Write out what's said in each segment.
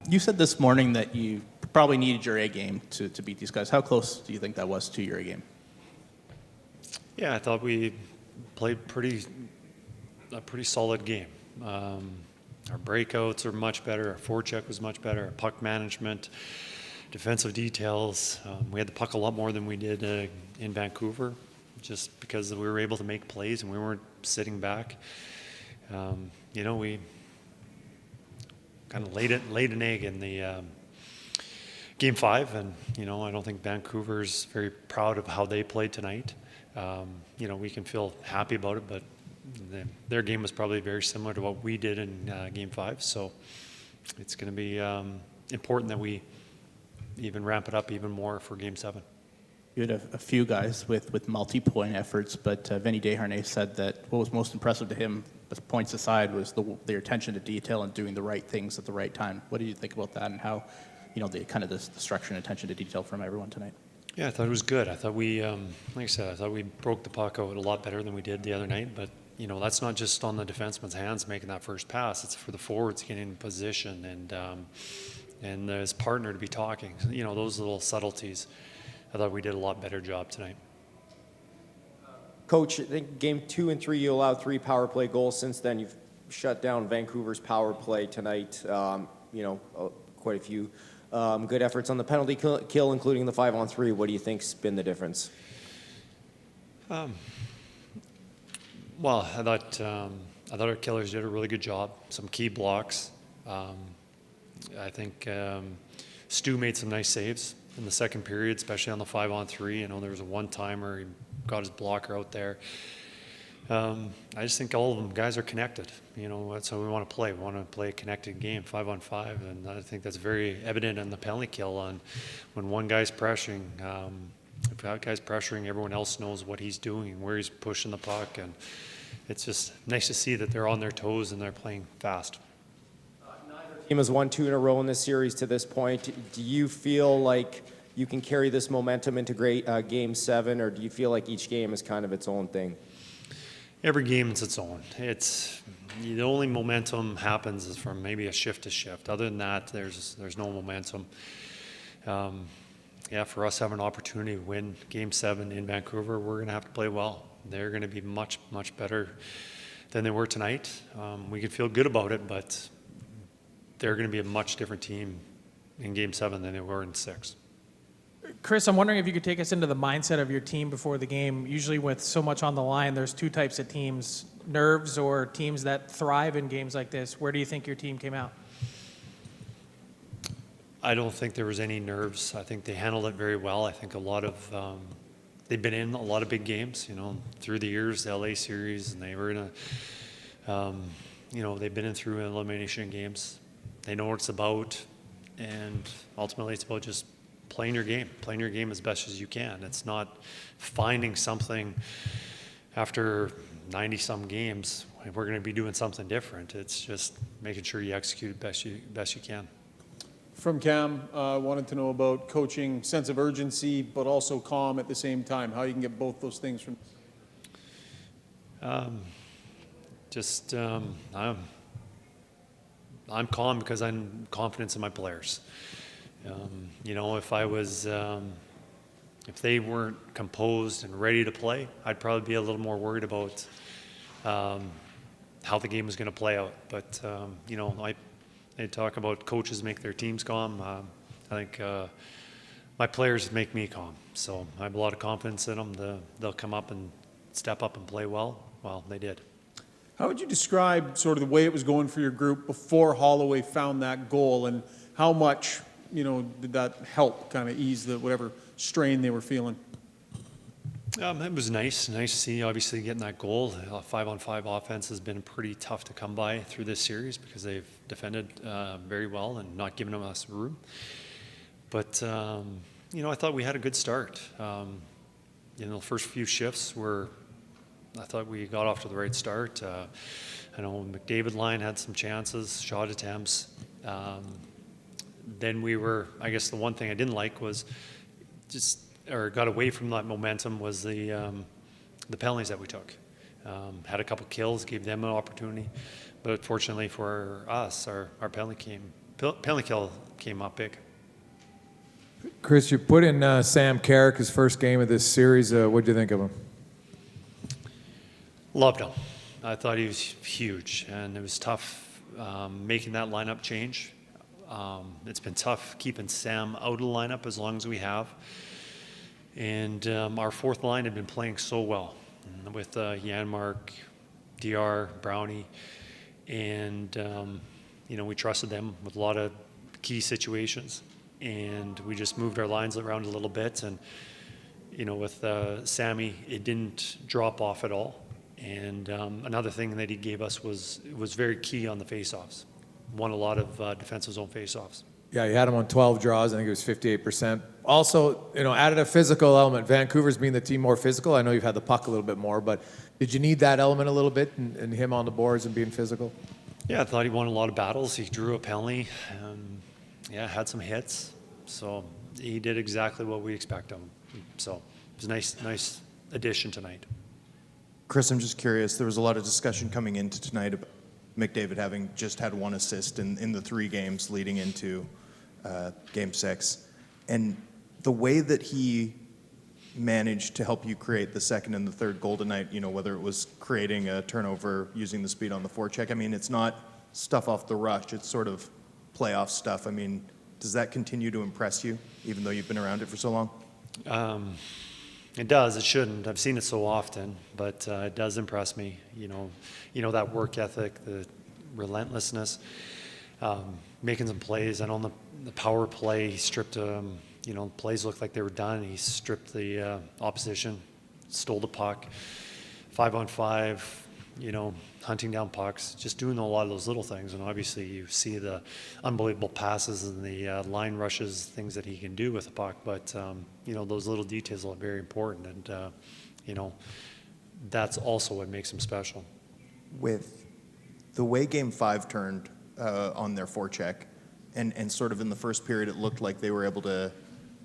You said this morning that you probably needed your A game to beat these guys. How close do you think that was to your A game? Yeah, I thought we played a pretty solid game. Our breakouts are much better. Our forecheck was much better. Our puck management, defensive details. We had the puck a lot more than we did in Vancouver, just because we were able to make plays and we weren't sitting back. We kind of laid an egg in the Game 5, and I don't think Vancouver's very proud of how they played tonight. We can feel happy about it, but their game was probably very similar to what we did in Game 5. So it's going to be important that we even ramp it up even more for Game 7. You had a few guys with multi-point efforts, but Vinny Desharnais said that what was most impressive to him, points aside, was their attention to detail and doing the right things at the right time. What do you think about that, and how, the structure and attention to detail from everyone tonight? Yeah, I thought it was good. I thought we, like I said, I thought we broke the puck out a lot better than we did the other night. But that's not just on the defenseman's hands making that first pass. It's for the forwards getting in position and his partner to be talking. Those little subtleties. I thought we did a lot better job tonight. Coach, I think Game 2 and 3 you allowed 3 power play goals. Since then, you've shut down Vancouver's power play tonight. Quite a few good efforts on the penalty kill, including the 5-on-3. What do you think's been the difference? Well, I thought our killers did a really good job. Some key blocks. I think Stu made some nice saves in the second period, especially on the 5-on-3. There was a one-timer. He got his blocker out there. I just think all of them guys are connected. That's how we want to play. We want to play a connected game, 5-on-5, and I think that's very evident in the penalty kill. On when one guy's pressuring, if that guy's pressuring, everyone else knows what he's doing, where he's pushing the puck, and it's just nice to see that they're on their toes and they're playing fast. Neither team has won 2 in a row in this series to this point. Do you feel like you can carry this momentum into Game 7, or do you feel like each game is kind of its own thing? Every game is its own. It's the only momentum happens is from maybe a shift to shift. Other than that, there's no momentum. For us having an opportunity to win Game 7 in Vancouver, we're going to have to play well. They're going to be much, much better than they were tonight. We can feel good about it, but they're going to be a much different team in Game 7 than they were in 6. Chris, I'm wondering if you could take us into the mindset of your team before the game. Usually with so much on the line, there's 2 types of teams, nerves or teams that thrive in games like this. Where do you think your team came out? I don't think there was any nerves. I think they handled it very well. I think a lot of they've been in a lot of big games, through the years, the LA series, and they were in they've been in through elimination games. They know what it's about, and ultimately it's about just playing your game as best as you can. It's not finding something after 90-some games. We're going to be doing something different. It's just making sure you execute best you can. From Cam, wanted to know about coaching, sense of urgency, but also calm at the same time. How you can get both those things from? I'm calm because I'm confident in my players. If they weren't composed and ready to play, I'd probably be a little more worried about how the game was going to play out. But they talk about coaches make their teams calm. I think my players make me calm. So I have a lot of confidence in them. They'll come up and step up and play well. Well, they did. How would you describe sort of the way it was going for your group before Holloway found that goal, and how much did that help kind of ease the whatever strain they were feeling? It was nice to see, obviously, getting that goal. 5-on-5 offense has been pretty tough to come by through this series because they've defended very well and not giving us room. But, I thought we had a good start. The first few shifts I thought we got off to the right start. I know McDavid line had some chances, shot attempts. Then I guess the one thing I didn't like was got away from that momentum was the penalties that we took. Had a couple kills, gave them an opportunity, but fortunately for us, our penalty penalty kill came up big. Chris, you put in Sam Carrick, his first game of this series. What did you think of him? Loved him. I thought he was huge, and it was tough making that lineup change. It's been tough keeping Sam out of the lineup as long as we have. And our fourth line had been playing so well with Janmark, DR, Brownie, and we trusted them with a lot of key situations. And we just moved our lines around a little bit, and with Sammy, it didn't drop off at all. And another thing that he gave us was very key on the faceoffs. Won a lot of defensive zone faceoffs. Yeah, you had him on 12 draws. I think it was 58%. Also, added a physical element. Vancouver's being the team more physical. I know you've had the puck a little bit more, but did you need that element a little bit and him on the boards and being physical? Yeah, I thought he won a lot of battles. He drew a penalty. Had some hits. So he did exactly what we expect of him. So it was a nice addition tonight. Chris, I'm just curious. There was a lot of discussion coming into tonight about McDavid having just had one assist in the 3 games leading into Game 6. And the way that he managed to help you create the second and the third goal tonight, whether it was creating a turnover, using the speed on the forecheck, it's not stuff off the rush. It's sort of playoff stuff. Does that continue to impress you, even though you've been around it for so long? It does. It shouldn't. I've seen it so often, but it does impress me. That work ethic, the relentlessness, making some plays. And on the power play, he stripped. Plays looked like they were done. He stripped the opposition, stole the puck, 5-on-5. Hunting down pucks, just doing a lot of those little things. And obviously, you see the unbelievable passes and the line rushes, things that he can do with the puck. But those little details are very important, and that's also what makes him special. With the way Game 5 turned on their forecheck, and sort of in the first period, it looked like they were able to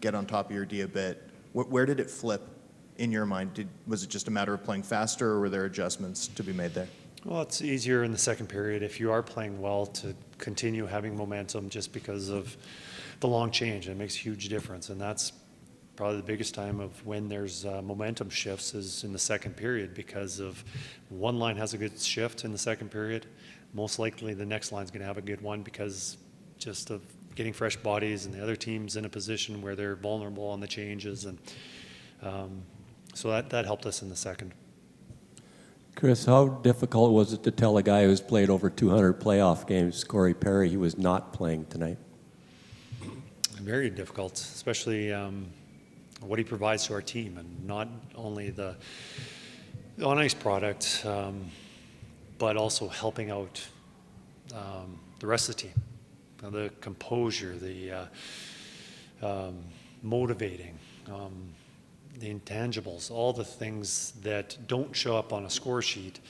get on top of your D a bit. Where did it flip in your mind? Was it just a matter of playing faster, or were there adjustments to be made there? Well, it's easier in the second period if you are playing well to continue having momentum just because of the long change. It makes a huge difference, and that's probably the biggest time of when there's momentum shifts is in the second period, because of one line has a good shift in the second period. Most likely the next line's going to have a good one because just of getting fresh bodies, and the other team's in a position where they're vulnerable on the changes, and so that helped us in the second. Chris, how difficult was it to tell a guy who's played over 200 playoff games, Corey Perry, he was not playing tonight? Very difficult, especially what he provides to our team, and not only the on-ice product, but also helping out the rest of the team. The composure, the motivating, the intangibles, all the things that don't show up on a score sheet.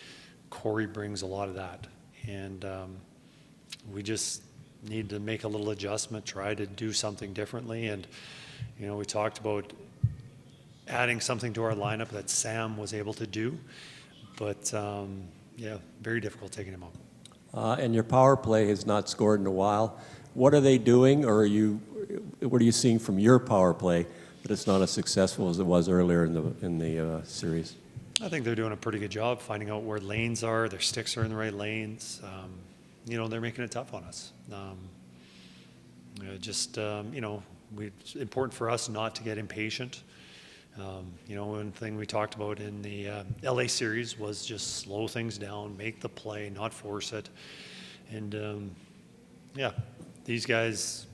Corey brings a lot of that, and we just need to make a little adjustment, try to do something differently. And we talked about adding something to our lineup that Sam was able to do, but very difficult taking him out. And your power play has not scored in a while. What are they doing, or what are you seeing from your power play that it's not as successful as it was earlier in the series? I think they're doing a pretty good job finding out where lanes are. Their sticks are in the right lanes. They're making it tough on us. It's important for us not to get impatient. One thing we talked about in the LA series was just slow things down, make the play, not force it. And these guys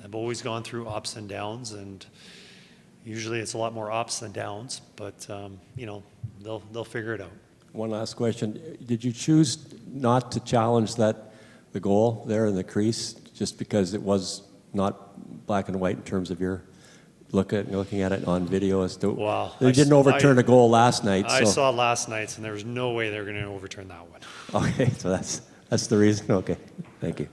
have always gone through ups and downs, and usually it's a lot more ups than downs, but they'll figure it out. One last question. Did you choose not to challenge the goal there in the crease just because it was not black and white in terms of your looking at it on video as to they didn't overturn a goal last night? I saw last night's, and there was no way they were going to overturn that one. Okay, so that's the reason. Okay, thank you.